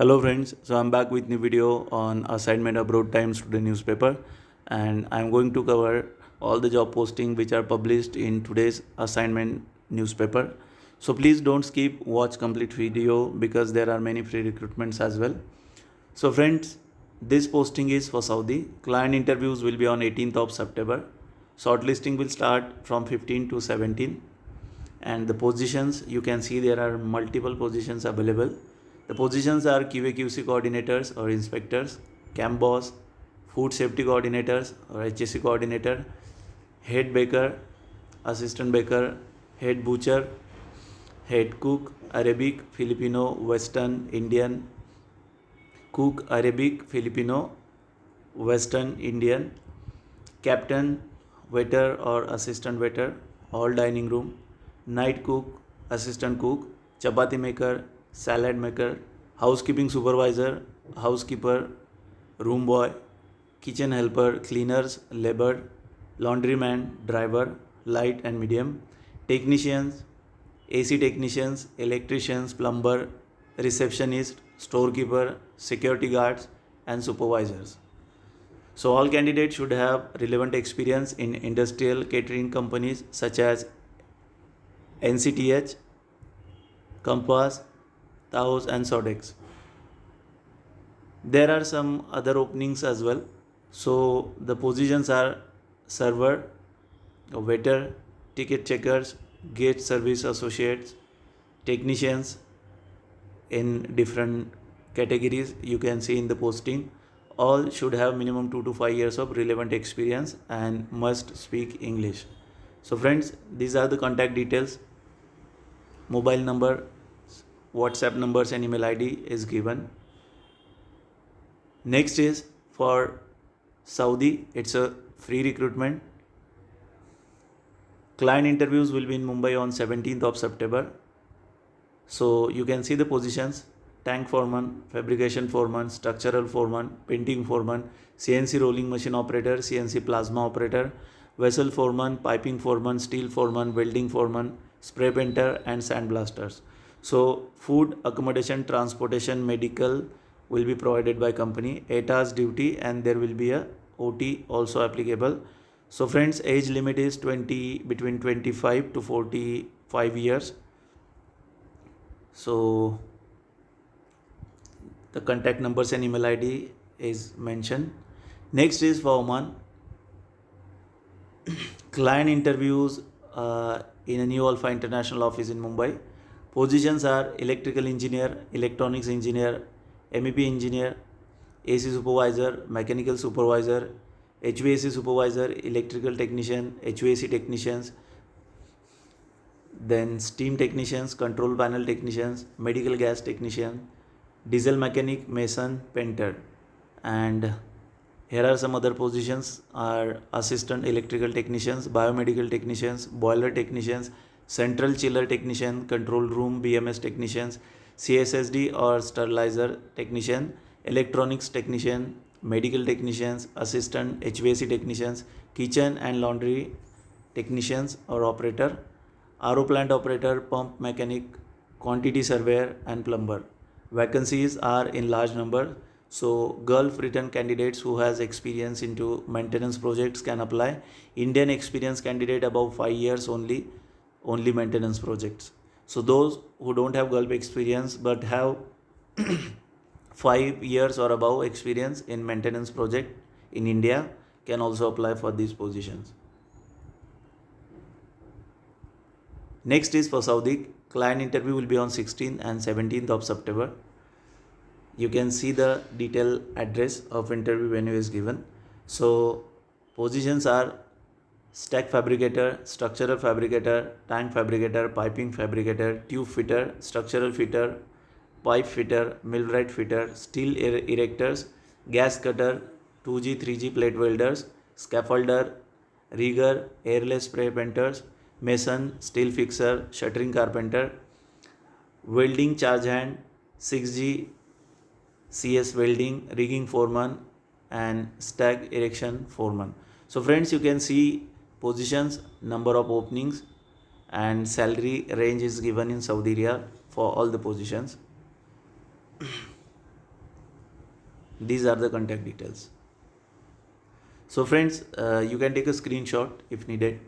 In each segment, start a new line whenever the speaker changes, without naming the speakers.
Hello friends, so I'm back with new video on assignment abroad times today newspaper, and I'm going to cover all the job posting which are published in today's assignment newspaper. So please don't skip, watch complete video because there are many free recruitments as well. So friends, this posting is for Saudi. Client interviews will be on 18th of September. Shortlisting will start from 15 to 17, and the positions you can see there are multiple positions available. The positions are QA/QC coordinators or inspectors, camp boss, food safety coordinators or HSC coordinator, head baker, assistant baker, head butcher, head cook, Arabic, Filipino, Western, Indian, cook, Arabic, Filipino, Western, Indian, captain, waiter or assistant waiter, all dining room, night cook, assistant cook, chapati maker, salad maker, housekeeping supervisor, housekeeper, room boy, kitchen helper, cleaners, labor, laundryman, driver, light and medium, technicians, AC technicians, electricians, plumber, receptionist, storekeeper, security guards, and supervisors. So all candidates should have relevant experience in industrial catering companies such as NCTH, Compass, Taos and Sodex. There are some other openings as well. So the positions are server, waiter, ticket checkers, gate service associates, technicians in different categories you can see in the posting. All should have minimum 2 to 5 years of relevant experience and must speak English. So friends, these are the contact details. Mobile number, WhatsApp numbers and email ID is given. Next is for Saudi, it's a free recruitment. Client interviews will be in Mumbai on 17th of September. So you can see the positions: tank foreman, fabrication foreman, structural foreman, painting foreman, CNC rolling machine operator, CNC plasma operator, vessel foreman, piping foreman, steel foreman, welding foreman, spray painter and sandblasters. So food, accommodation, transportation, medical will be provided by company. 8 hours duty and there will be a OT also applicable. So friends, age limit is between 25 to 45 years. So the contact numbers and email ID is mentioned. Next is for Oman. Client interviews in a New Alpha International office in Mumbai. Positions are electrical engineer, electronics engineer, MEP engineer, AC supervisor, mechanical supervisor, HVAC supervisor, electrical technician, HVAC technicians, then steam technicians, control panel technicians, medical gas technician, diesel mechanic, mason, painter. And here are some other positions are assistant electrical technicians, biomedical technicians, boiler technicians, central chiller technician, control room BMS technicians, CSSD or sterilizer technician, electronics technician, medical technicians, assistant HVAC technicians, kitchen and laundry technicians or operator, RO plant operator, pump mechanic, quantity surveyor and plumber. Vacancies are in large number. So Gulf written candidates who has experience into maintenance projects can apply. Indian experienced candidate above 5 years only maintenance projects. So those who don't have Gulf experience but have 5 years or above experience in maintenance project in India can also apply for these positions. Next is for Saudi. Client interview will be on 16th and 17th of September. You can see the detailed address of interview venue is given. So positions are stack fabricator, structural fabricator, tank fabricator, piping fabricator, tube fitter, structural fitter, pipe fitter, millwright fitter, steel erectors, gas cutter, 2G, 3G plate welders, scaffolder, rigger, airless spray painters, mason, steel fixer, shuttering carpenter, welding charge hand, 6G CS welding, rigging foreman and stack erection foreman. So friends, you can see positions, number of openings and salary range is given in Saudi Arabia for all the positions. These are the contact details. So friends, you can take a screenshot if needed.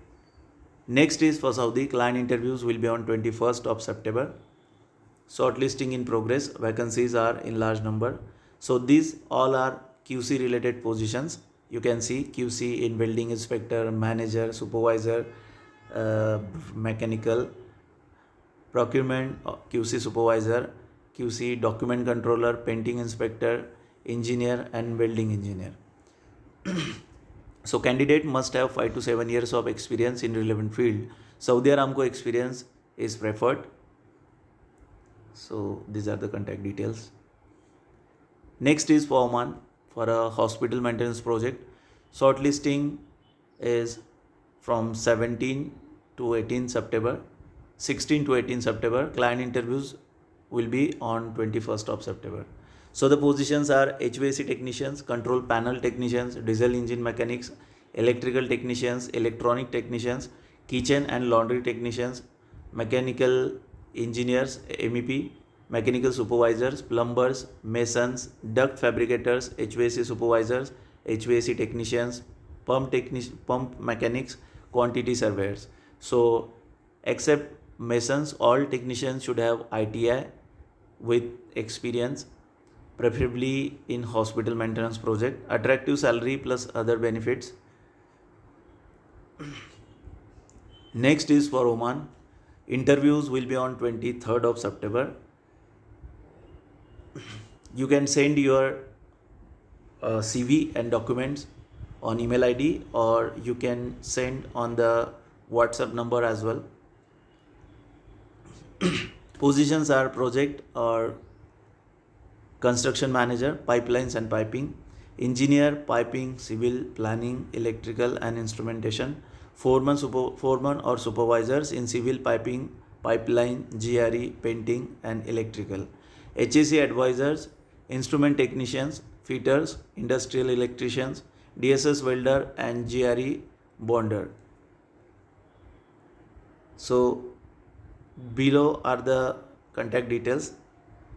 Next is for Saudi. Client interviews will be on 21st of September. Shortlisting in progress. Vacancies are in large number. So these all are QC related positions. You can see QC in building inspector, manager, supervisor, mechanical, procurement, QC supervisor, QC document controller, painting inspector, engineer and welding engineer. So candidate must have 5 to 7 years of experience in relevant field. Saudi Aramco experience is preferred. So these are the contact details. Next is for Oman for a hospital maintenance project. Shortlisting is from 17 to 18 September. 16 to 18 September. Client interviews will be on 21st of September. So the positions are HVAC technicians, control panel technicians, diesel engine mechanics, electrical technicians, electronic technicians, kitchen and laundry technicians, mechanical engineers, MEP, mechanical supervisors, plumbers, masons, duct fabricators, HVAC supervisors, HVAC technicians, pump mechanics, quantity surveyors. So except masons, all technicians should have ITI with experience, preferably in hospital maintenance project. Attractive salary plus other benefits. Next is for Oman. Interviews will be on 23rd of September. You can send your CV and documents on email ID, or you can send on the WhatsApp number as well. Positions are project or construction manager, pipelines and piping, engineer, piping, civil, planning, electrical and instrumentation, foreman or supervisors in civil piping, pipeline, GRE, painting and electrical, HAC advisors, instrument technicians, fitters, industrial electricians, DSS welder and GRE bonder. So below are the contact details.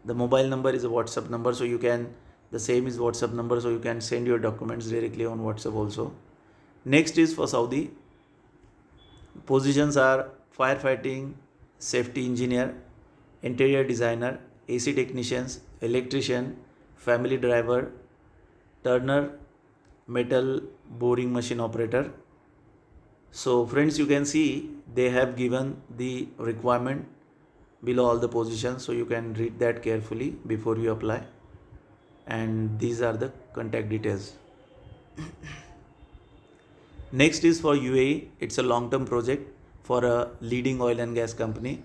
The mobile number is a WhatsApp number, so you can, the same is WhatsApp number, so you can send your documents directly on WhatsApp also. Next is for Saudi. Positions are firefighting, safety engineer, interior designer, AC technicians, electrician, family driver, turner, metal boring machine operator. So friends, you can see they have given the requirement below all the positions, so you can read that carefully before you apply. And these are the contact details. Next is for UAE. It's a long-term project for a leading oil and gas company.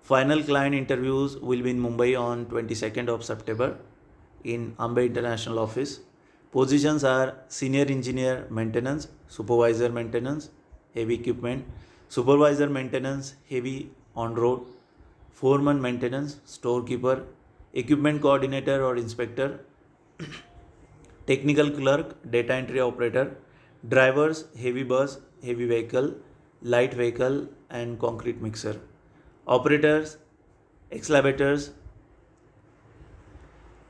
Final client interviews will be in Mumbai on 22nd of September in Mumbai International Office. Positions are senior engineer maintenance, supervisor maintenance, heavy equipment, supervisor maintenance, heavy on-road, foreman maintenance, storekeeper, equipment coordinator or inspector, technical clerk, data entry operator, drivers, heavy bus, heavy vehicle, light vehicle and concrete mixer, operators, excavators,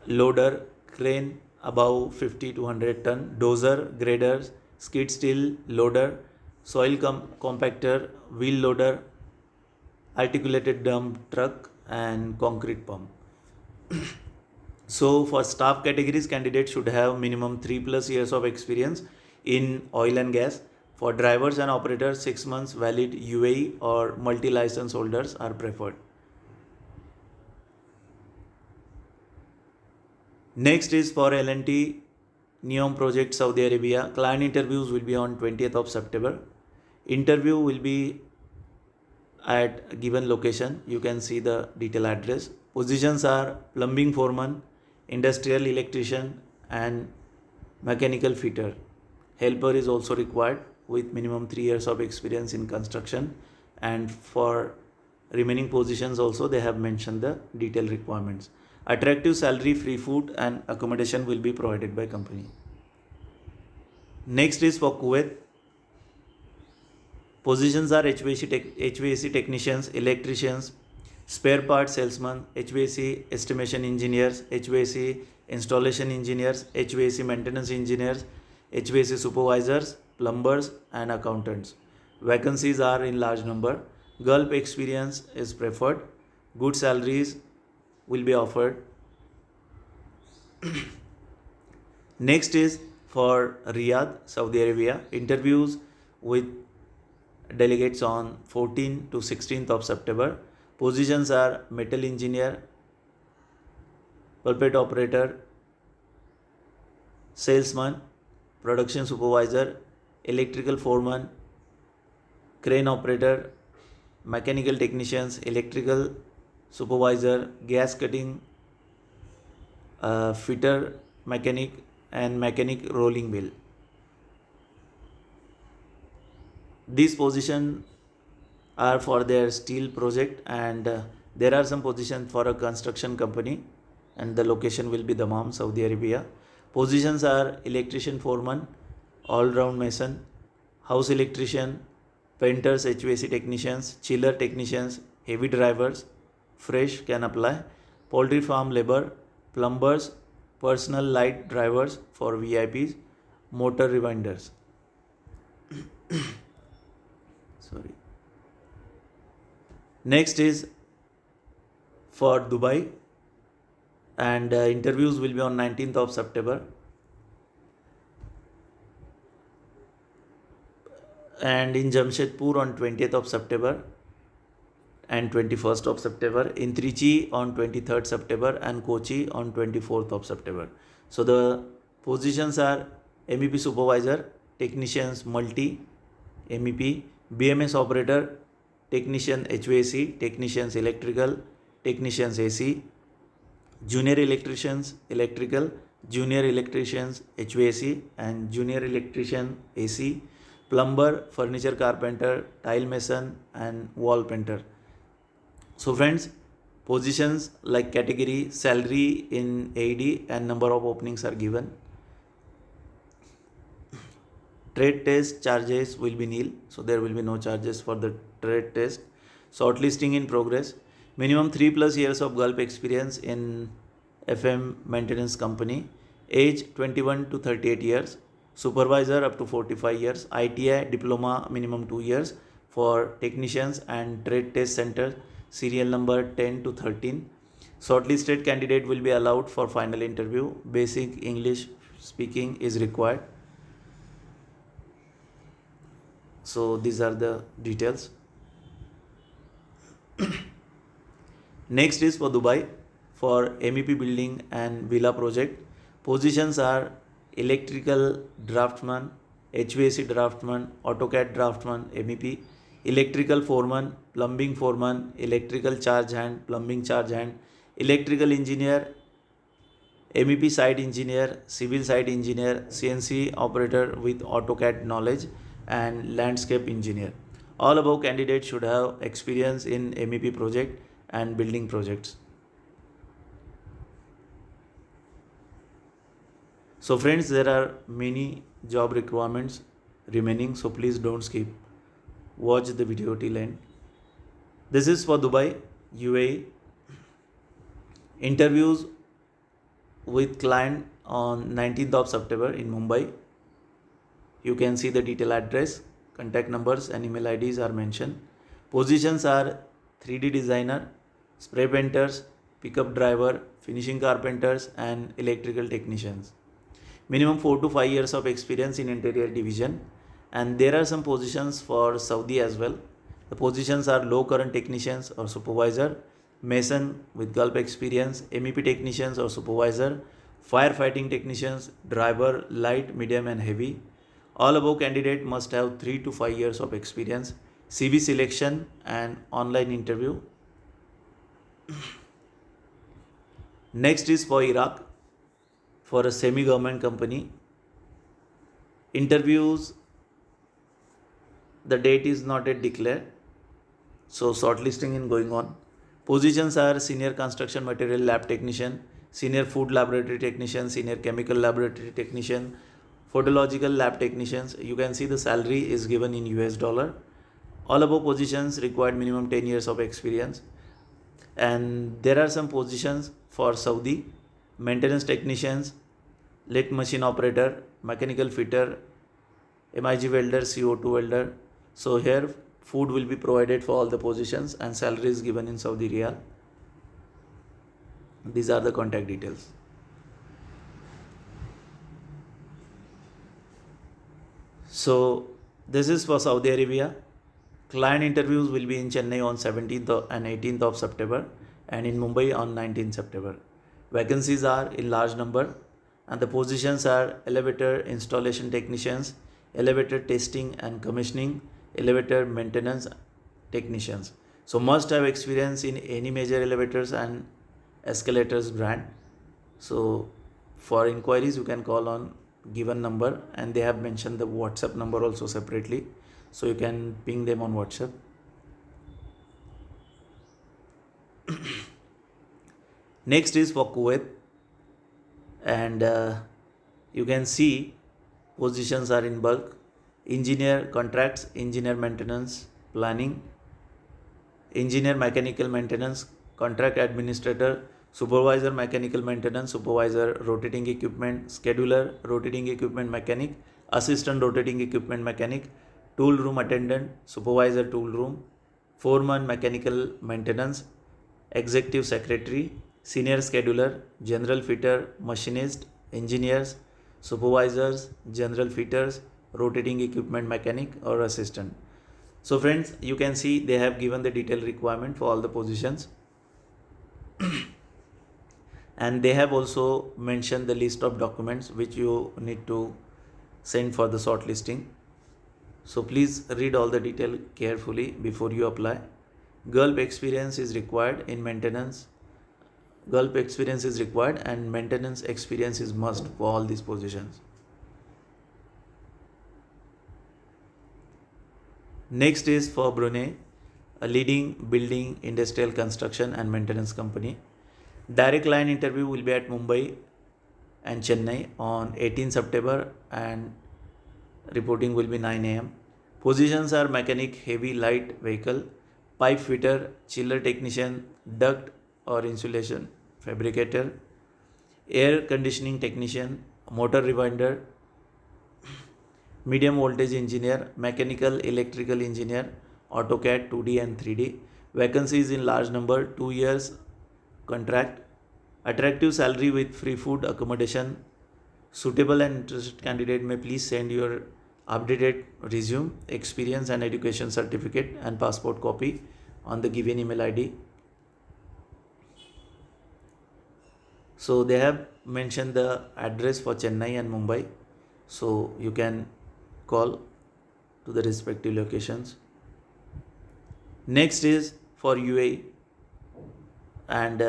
loader, crane above 50 to 100 ton, dozer, graders, skid steel loader, soil compactor, wheel loader, articulated dump truck and concrete pump. So for staff categories, candidates should have minimum 3+ years of experience in oil and gas. For drivers and operators, 6 months valid UAE or multi-license holders are preferred. Next is for L&T NEOM project Saudi Arabia. Client interviews will be on 20th of September. Interview will be at a given location. You can see the detailed address. Positions are plumbing foreman, industrial electrician and mechanical fitter. Helper is also required with minimum 3 years of experience in construction, and for remaining positions also they have mentioned the detailed requirements. Attractive salary, free food and accommodation will be provided by company. Next is for Kuwait. Positions are HVAC technicians, electricians, spare part salesman, HVAC estimation engineers, HVAC installation engineers, HVAC maintenance engineers, HVAC supervisors, plumbers, and accountants. Vacancies are in large number. Gulf experience is preferred. Good salaries will be offered. Next is for Riyadh, Saudi Arabia. Interviews with delegates on 14th to 16th of September. Positions are metal engineer, pulpit operator, salesman, production supervisor, electrical foreman, crane operator, mechanical technicians, electrical supervisor, gas cutting, fitter mechanic, and mechanic rolling mill. These positions are for their steel project, and there are some positions for a construction company, and the location will be Dammam, Saudi Arabia. Positions are electrician foreman, all-round mason, house electrician, painters, HVAC technicians, chiller technicians, heavy drivers, fresh can apply, poultry farm labor, plumbers, personal light drivers for VIPs, motor rewinders. Sorry. Next is for Dubai, and interviews will be on 19th of September. And in Jamshedpur on 20th of September and 21st of September, in Trichy on 23rd September, and Kochi on 24th of September. So the positions are MEP supervisor, technicians multi, MEP, BMS operator, technician HVAC, technicians electrical, technicians AC, junior electricians electrical, junior electricians HVAC, and junior electrician AC, plumber, furniture carpenter, tile mason, and wall painter. So friends, positions like category, salary in AED, and number of openings are given. Trade test charges will be nil, so there will be no charges for the trade test. Shortlisting in progress. Minimum 3+ years of Gulf experience in FM maintenance company. Age 21 to 38 years. Supervisor up to 45 years. ITI diploma minimum 2 years for technicians and trade test center. Serial number 10 to 13. Shortlisted candidate will be allowed for final interview. Basic English speaking is required. So these are the details. Next is for Dubai, for MEP building and villa project. Positions are electrical draftsman, HVAC draftsman, AutoCAD draftsman, MEP, electrical foreman, plumbing foreman, electrical charge hand, plumbing charge hand, electrical engineer, MEP site engineer, civil site engineer, CNC operator with AutoCAD knowledge, and landscape engineer. All above candidates should have experience in MEP project and building projects. So friends, there are many job requirements remaining, so please don't skip. Watch the video till end. This is for Dubai, UAE. Interviews with client on 19th of September in Mumbai. You can see the detailed address, contact numbers, and email IDs are mentioned. Positions are 3D designer, spray painters, pickup driver, finishing carpenters, and electrical technicians. Minimum 4 to 5 years of experience in interior division, and there are some positions for Saudi as well. The positions are low current technicians or supervisor, mason with Gulf experience, MEP technicians or supervisor, firefighting technicians, driver, light, medium, and heavy. All above candidate must have 3 to 5 years of experience. CV selection and online interview. Next is for Iraq, for a semi-government company. Interviews, the date is not yet declared, so shortlisting is going on. Positions are senior construction material lab technician, senior food laboratory technician, senior chemical laboratory technician, photological lab technicians. You can see the salary is given in US dollar. All above positions required minimum 10 years of experience. And there are some positions for Saudi: maintenance technicians, lit machine operator, mechanical fitter, MIG welder, CO2 welder. So here food will be provided for all the positions and salary is given in Saudi Riyal. These are the contact details. So this is for Saudi Arabia. Client interviews will be in Chennai on 17th and 18th of September and in Mumbai on 19th September. Vacancies are in large number and the positions are elevator installation technicians, elevator testing and commissioning, elevator maintenance technicians. So must have experience in any major elevators and escalators brand. So for inquiries you can call on given number, and they have mentioned the WhatsApp number also separately, so you can ping them on WhatsApp. Next is for Kuwait, and you can see positions are in bulk: engineer contracts, engineer maintenance planning, engineer mechanical maintenance, contract administrator, supervisor mechanical maintenance, supervisor rotating equipment, scheduler rotating equipment mechanic, assistant rotating equipment mechanic, tool room attendant, supervisor tool room, foreman mechanical maintenance, executive secretary, senior scheduler, general fitter, machinist, engineers, supervisors, general fitters, rotating equipment mechanic or assistant. So friends, you can see they have given the detailed requirement for all the positions. And they have also mentioned the list of documents which you need to send for the shortlisting. So please read all the detail carefully before you apply. Gulf experience is required in maintenance. Gulf experience is required and maintenance experience is must for all these positions. Next is for Brunei, a leading building, industrial construction and maintenance company. Direct line interview will be at Mumbai and Chennai on 18 September and reporting will be 9 a.m. Positions are mechanic, heavy, light vehicle, pipe fitter, chiller technician, duct or insulation fabricator, air conditioning technician, motor rewinder, medium voltage engineer, mechanical electrical engineer, AutoCAD 2D and 3D. Vacancies in large number, 2 years contract, attractive salary with free food accommodation. Suitable and interested candidate may please send your updated resume, experience and education certificate and passport copy on the given email ID. So they have mentioned the address for Chennai and Mumbai, so you can call to the respective locations. Next is for UAE, and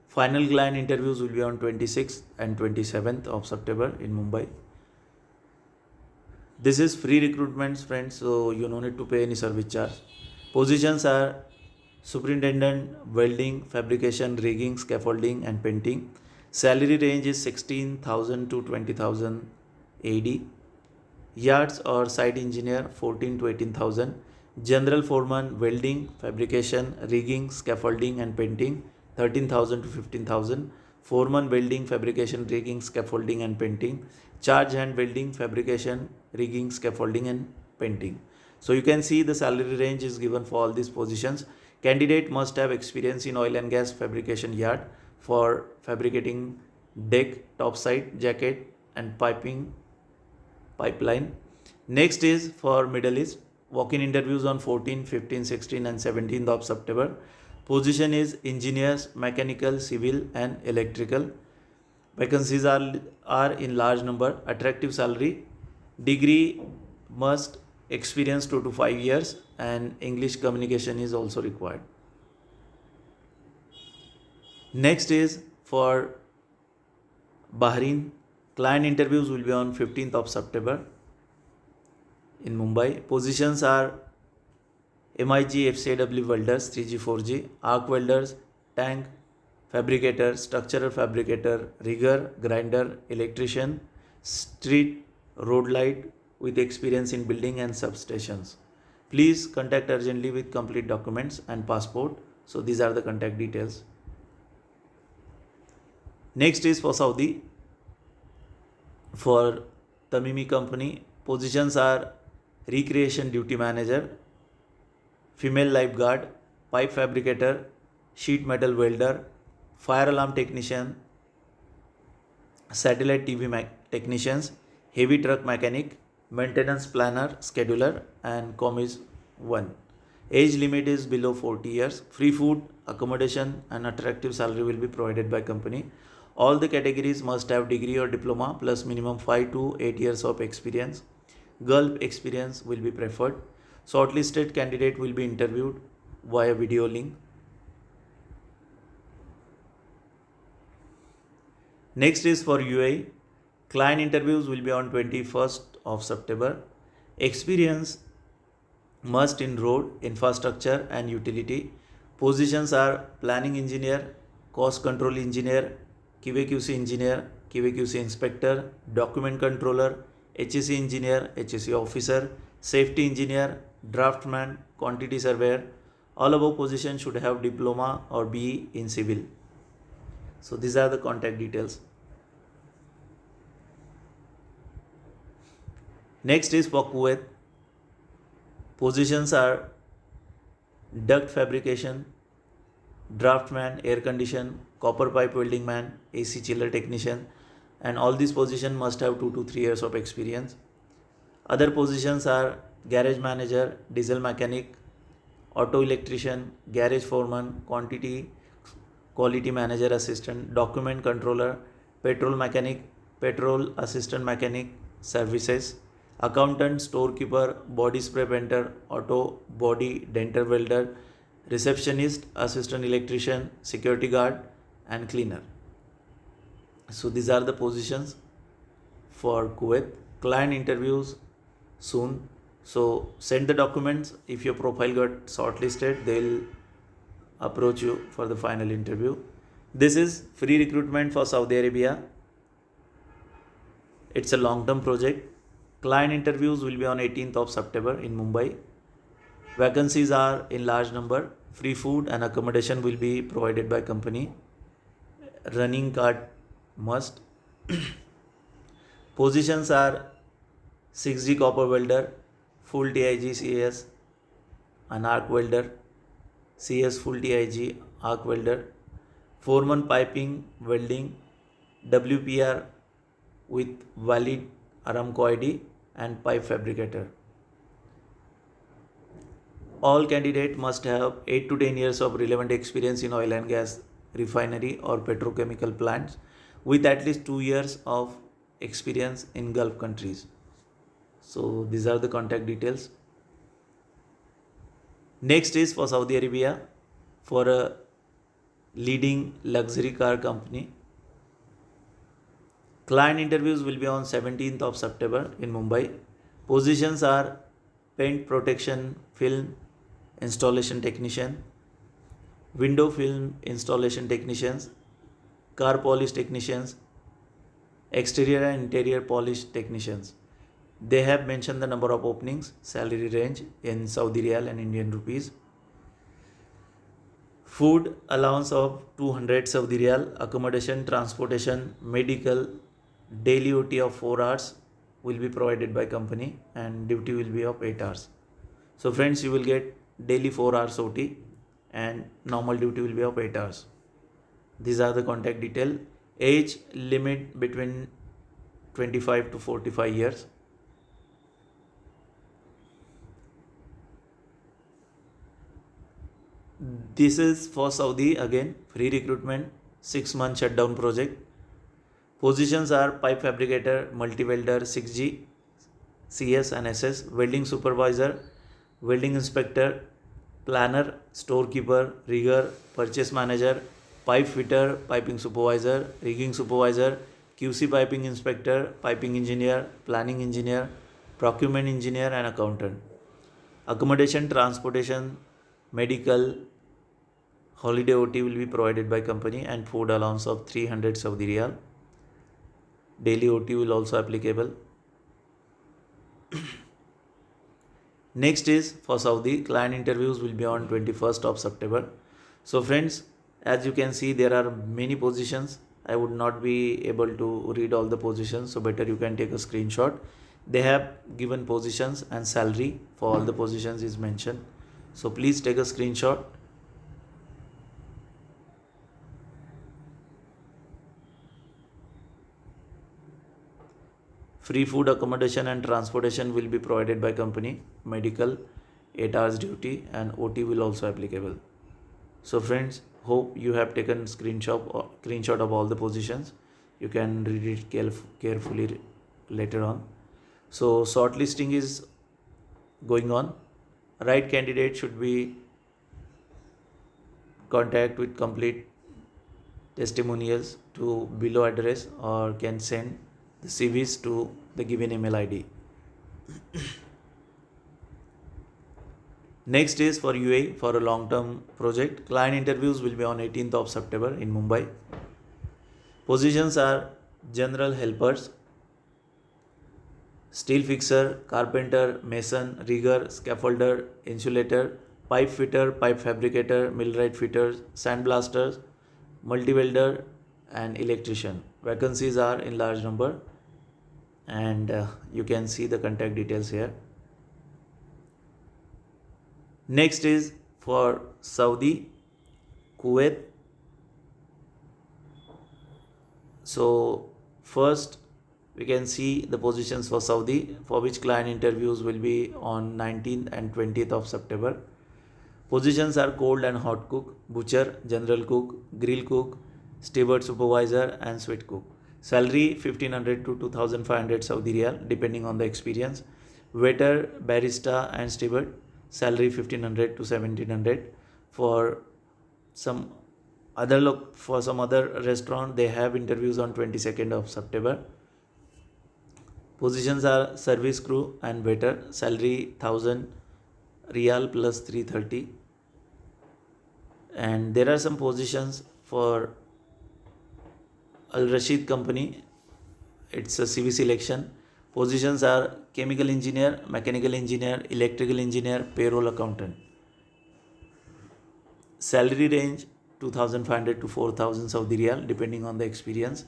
final client interviews will be on 26th and 27th of September in Mumbai. This is free recruitments, friends, so you no need to pay any service charge. Positions are superintendent, welding, fabrication, rigging, scaffolding and painting. Salary range is 16,000 to 20,000 AD. Yards or site engineer 14 to 18,000. General foreman, welding, fabrication, rigging, scaffolding and painting 13,000 to 15,000. Foreman, welding, fabrication, rigging, scaffolding and painting. Charge hand welding, fabrication, rigging, scaffolding and painting. So you can see the salary range is given for all these positions. Candidate must have experience in oil and gas fabrication yard for fabricating deck, topside, jacket and pipeline. Next is for Middle East. Walk-in interviews on 14, 15, 16 and 17th of September. Position is engineers, mechanical, civil and electrical. Vacancies are in large number. Attractive salary. Degree must experience 2 to 5 years and English communication is also required. Next is for Bahrain. Client interviews will be on 15th of September in Mumbai. Positions are MIG, FCW welders 3G, 4G, arc welders, tank fabricator, structural fabricator, rigger, grinder, electrician, street road light with experience in building and substations. Please contact urgently with complete documents and passport So these are the contact details. Next is for Saudi. For Tamimi company, positions are recreation duty manager, female lifeguard, pipe fabricator, sheet metal welder, fire alarm technician, satellite TV technicians, heavy truck mechanic, maintenance planner, scheduler, and commis 1. Age limit is below 40 years. Free food, accommodation, and attractive salary will be provided by company. All the categories must have degree or diploma plus minimum 5 to 8 years of experience. Gulf experience will be preferred. Shortlisted candidate will be interviewed via video link. Next is for UAE. Client interviews will be on 21st of September. Experience must in road, infrastructure and utility. Positions are planning engineer, cost control engineer, QAQC engineer, QAQC inspector, document controller, HSE engineer, HSE officer, safety engineer, draftsman, quantity surveyor. All above positions should have diploma or BE in civil. So these are the contact details. Next is for Kuwait. Positions are duct fabrication, draftman, air condition, copper pipe welding man, AC chiller technician, and all these positions must have 2 to 3 years of experience. Other positions are garage manager, diesel mechanic, auto electrician, garage foreman, quality manager assistant, document controller, petrol mechanic, petrol assistant mechanic services, accountant, storekeeper, body spray painter, auto body dental welder, receptionist, assistant electrician, security guard, and cleaner. So these are the positions for Kuwait. Client interviews soon. So send the documents. If your profile got shortlisted, they'll approach you for the final interview. This is free recruitment for Saudi Arabia. It's a long-term project. Client interviews will be on 18th of September in Mumbai. Vacancies are in large number. Free food and accommodation will be provided by company. Running card must. Positions are 6G copper welder, full TIG CS, an arc welder, CS full TIG arc welder, foreman piping welding, WPR with valid Aramco ID, and pipe fabricator. All candidate must have 8 to 10 years of relevant experience in oil and gas refinery or petrochemical plants with at least 2 years of experience in Gulf countries. So these are the contact details. Next is for Saudi Arabia, for a leading luxury car company. Client interviews will be on 17th of September in Mumbai. Positions are paint protection film installation technician, window film installation technicians, car polish technicians, exterior and interior polish technicians. They have mentioned the number of openings, salary range in Saudi Riyal and Indian rupees. Food allowance of 200 Saudi Riyal, accommodation, transportation, medical, daily OT of 4 hours will be provided by company, and duty will be of 8 hours. So friends, you will get daily 4 hours OT and normal duty will be of 8 hours. These are the contact detail. Age limit between 25 to 45 years. This is for Saudi, again free recruitment, 6-month shutdown project. Positions are pipe fabricator, multi-welder, 6G, CS and SS, welding supervisor, welding inspector, planner, storekeeper, rigger, purchase manager, pipe fitter, piping supervisor, rigging supervisor, QC piping inspector, piping engineer, planning engineer, procurement engineer and accountant. Accommodation, transportation, medical, holiday OT will be provided by company, and food allowance of 300 Saudi Riyal. Daily OT will also applicable. Next is for Saudi. Client interviews will be on 21st of September. So friends, as you can see, there are many positions. I would not be able to read all the positions, so better you can take a screenshot. They have given positions and salary for all the positions is mentioned, so please take a screenshot. Free food, accommodation and transportation will be provided by company. Medical, 8 hours duty and OT will also applicable. So friends, hope you have taken screenshot of all the positions. You can read it carefully later on. So shortlisting is going on. Right candidate should be contact with complete testimonials to below address or can send the CVs to the given email ID. Next is for UAE for a long-term project. Client interviews will be on 18th of September in Mumbai. Positions are general helpers, steel fixer, carpenter, mason, rigger, scaffolder, insulator, pipe fitter, pipe fabricator, millwright fitters, sandblasters, multi-welder and electrician. Vacancies are in large number and you can see the contact details here. Next is for Saudi, Kuwait. So first we can see the positions for Saudi, for which client interviews will be on 19th and 20th of September. Positions are cold and hot cook, butcher, general cook, grill cook, steward supervisor and sweet cook. Salary 1500 to 2500 Saudi Riyal depending on the experience. Waiter, barista and steward, salary 1500 to 1700. For some other restaurant, they have interviews on 22nd of September. Positions are service crew and waiter, salary 1000 Riyal plus 330. And there are some positions for Al Rashid company. It's a CV selection. Positions are chemical engineer, mechanical engineer, electrical engineer, payroll accountant. Salary range 2500 to 4000 Saudi Riyal depending on the experience.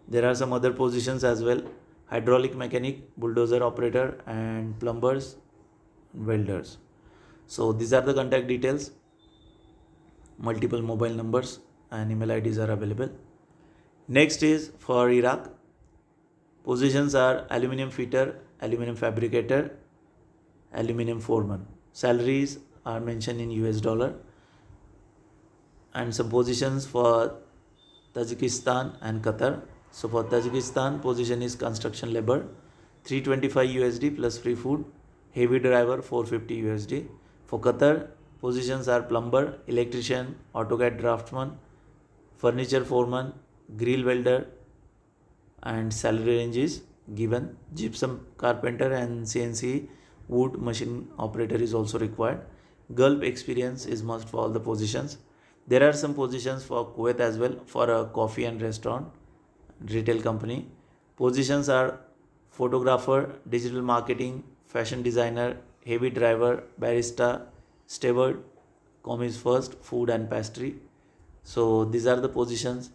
There are some other positions as well: hydraulic mechanic, bulldozer operator and plumbers, welders. So these are the contact details. Multiple mobile numbers and email IDs are available. Next is for Iraq. Positions are aluminium fitter, aluminium fabricator, aluminium foreman. Salaries are mentioned in US dollar. And some positions for Tajikistan and Qatar. So for Tajikistan, position is construction labor, 325 USD plus free food, heavy driver 450 USD. For Qatar, positions are plumber, electrician, AutoCAD draftsman, furniture foreman, grill welder, and salary range is given. Gypsum carpenter and CNC wood machine operator is also required. Gulf experience is must for all the positions. There are some positions for Kuwait as well for a coffee and restaurant retail company. Positions are photographer, digital marketing, fashion designer, heavy driver, barista, steward, commis first, food and pastry. So these are the positions.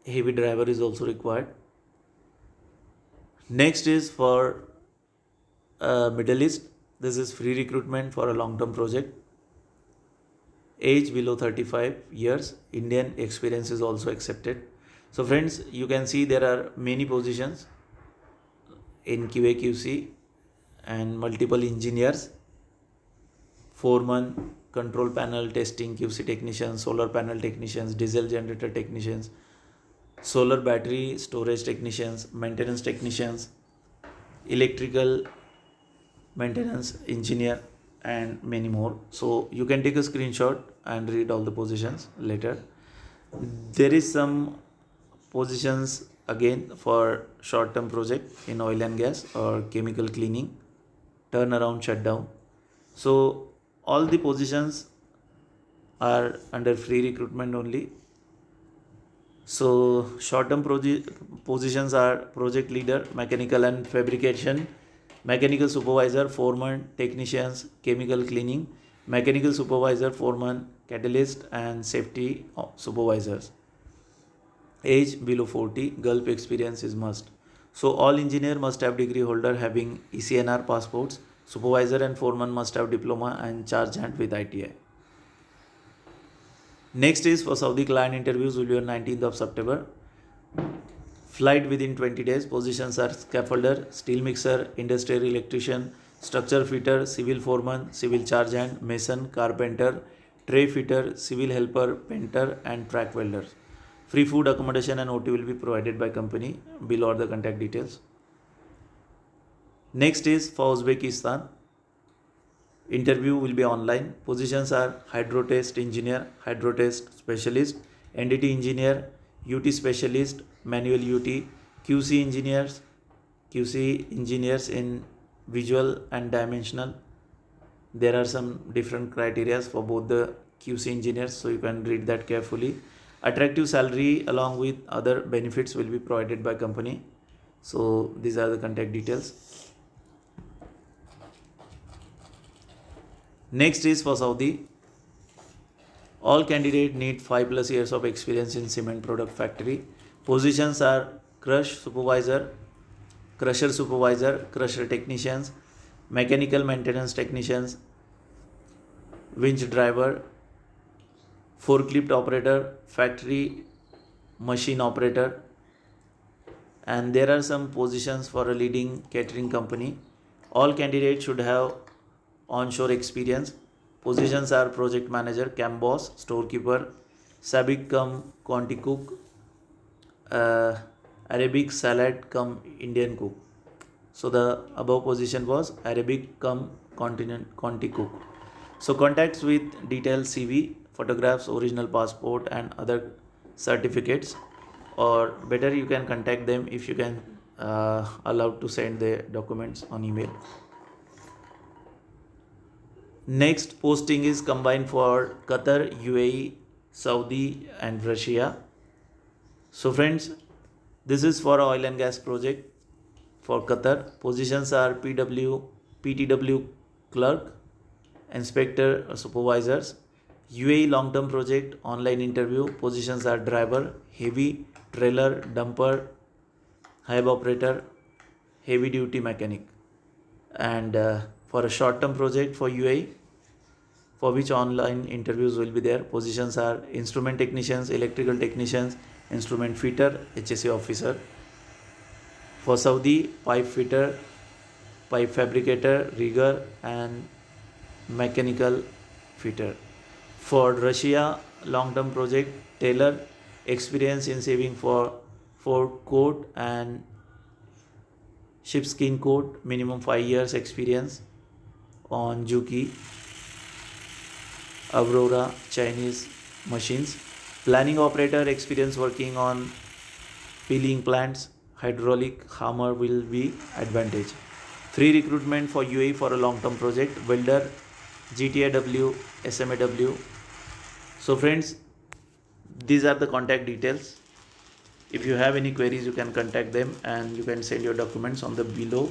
Heavy driver is also required. Next is for Middle East. This is free recruitment for a long-term project. Age below 35 years. Indian experience is also accepted. So friends, you can see there are many positions in QA/QC and multiple engineers, foreman, control panel testing, QC technicians, solar panel technicians, diesel generator technicians, solar battery storage technicians, maintenance technicians, electrical maintenance engineer and many more. So you can take a screenshot and read all the positions later. There is some positions again for short-term project in oil and gas or chemical cleaning, turnaround, shutdown. So all the positions are under free recruitment only. So short-term positions are project leader, mechanical and fabrication, mechanical supervisor, foreman, technicians, chemical cleaning, mechanical supervisor, foreman, catalyst and safety supervisors. Age below 40, Gulf experience is must. So all engineer must have degree holder having ECNR passports. Supervisor and foreman must have diploma and charge hand with ITI. Next is for Saudi client interviews will be on 19th of September. Flight within 20 days. Positions are scaffolder, steel mixer, industrial electrician, structure fitter, civil foreman, civil charge hand, mason, carpenter, tray fitter, civil helper, painter and track welders. Free food, accommodation and OT will be provided by company. Below are the contact details. Next is for Uzbekistan. Interview will be online. Positions are hydrotest engineer, hydrotest specialist, NDT engineer, UT specialist, manual UT, QC engineers in visual and dimensional. There are some different criteria for both the QC engineers, so you can read that carefully. Attractive salary along with other benefits will be provided by company. So these are the contact details. Next is for Saudi. All candidates need 5+ years of experience in cement product factory. Positions are crusher supervisor, crusher technicians, mechanical maintenance technicians, winch driver, forklift operator, factory machine operator, and there are some positions for a leading catering company. All candidates should have onshore experience. Positions are project manager, camp boss, storekeeper, Sabic cum quanti cook, Arabic salad cum Indian cook. So the above position was Arabic cum quanti cook. So contacts with detailed CV, photographs, original passport and other certificates, or better you can contact them if you can allowed to send the documents on email. Next posting is combined for Qatar, UAE, Saudi and Russia. So friends, this is for oil and gas project for Qatar. Positions are PTW clerk, inspector, supervisors. UAE long term project, online interview. Positions are driver, heavy, trailer, dumper, hub operator, heavy duty mechanic. And for a short term project for UAE, for which online interviews will be there. Positions are instrument technicians, electrical technicians, instrument fitter, HSA officer. For Saudi, pipe fitter, pipe fabricator, rigger and mechanical fitter. For Russia, long-term project, tailor, experience in saving for coat and sheepskin coat, minimum 5 years experience on Juki, Aurora, Chinese machines. Planning operator, experience working on peeling plants, hydraulic hammer will be advantage. Free recruitment for UAE for a long-term project, welder, GTAW, SMAW. So friends, these are the contact details. If you have any queries, you can contact them and you can send your documents on the below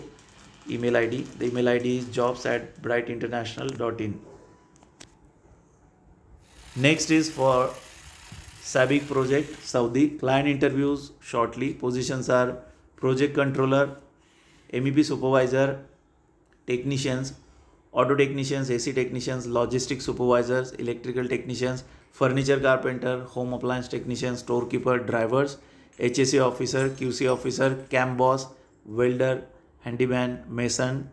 email ID. The email ID is jobs@brightinternational.in. Next is for Sabic project, Saudi. Client interviews shortly. Positions are project controller, MEP supervisor, technicians, auto technicians, AC technicians, logistics supervisors, electrical technicians, furniture carpenter, home appliance technicians, storekeeper, drivers, HSA officer, QC officer, camp boss, welder, handyman, mason,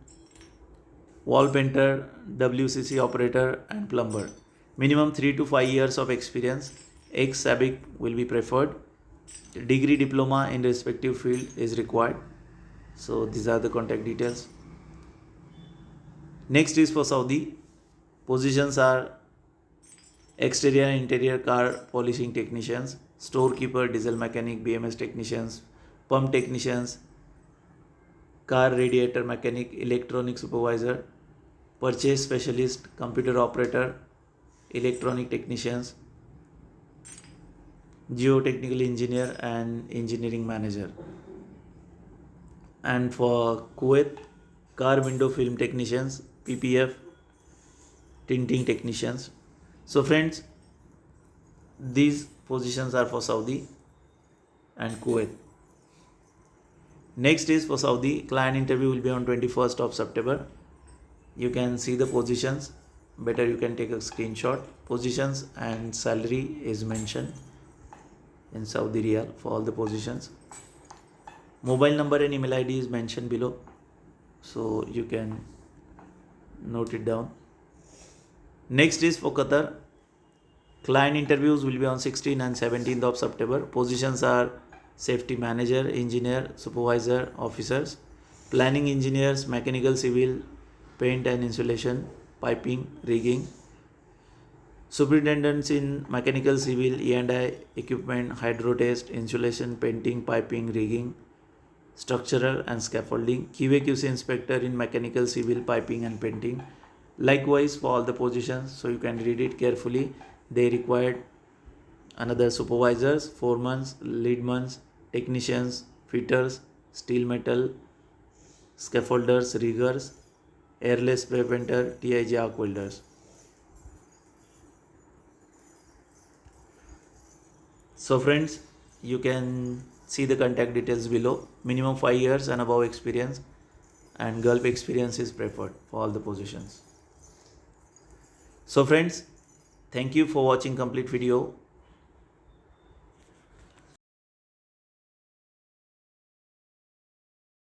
wall painter, WCC operator and plumber. Minimum 3 to 5 years of experience. Ex-SABIC will be preferred. Degree diploma in respective field is required. So these are the contact details. Next is for Saudi. Positions are exterior and interior car polishing technicians, storekeeper, diesel mechanic, BMS technicians, pump technicians, car radiator mechanic, electronic supervisor, purchase specialist, computer operator, electronic technicians, geotechnical engineer and engineering manager. And for Kuwait, car window film technicians, PPF, tinting technicians. So friends, these positions are for Saudi and Kuwait. Next is for Saudi. Client interview will be on 21st of September. You can see the positions. Better you can take a screenshot. Positions and salary is mentioned in Saudi Riyal for all the positions. Mobile number and email ID is mentioned below, so you can note it down. Next is for Qatar. Client interviews will be on 16th and 17th of September. Positions are safety manager, engineer, supervisor, officers, planning engineers, mechanical, civil, paint and insulation, piping, rigging, superintendents in mechanical, civil, E&I, equipment, hydro test, insulation, painting, piping, rigging, structural and scaffolding, QA/QC inspector in mechanical, civil, piping and painting. Likewise for all the positions, so you can read it carefully. They required another supervisors, foremen, leadmen, technicians, fitters, steel metal, scaffolders, riggers, airless spray painter, TIG arc welders. So friends, you can see the contact details below. Minimum 5 years and above experience, and Gulf experience is preferred for all the positions. So friends, thank you for watching complete video.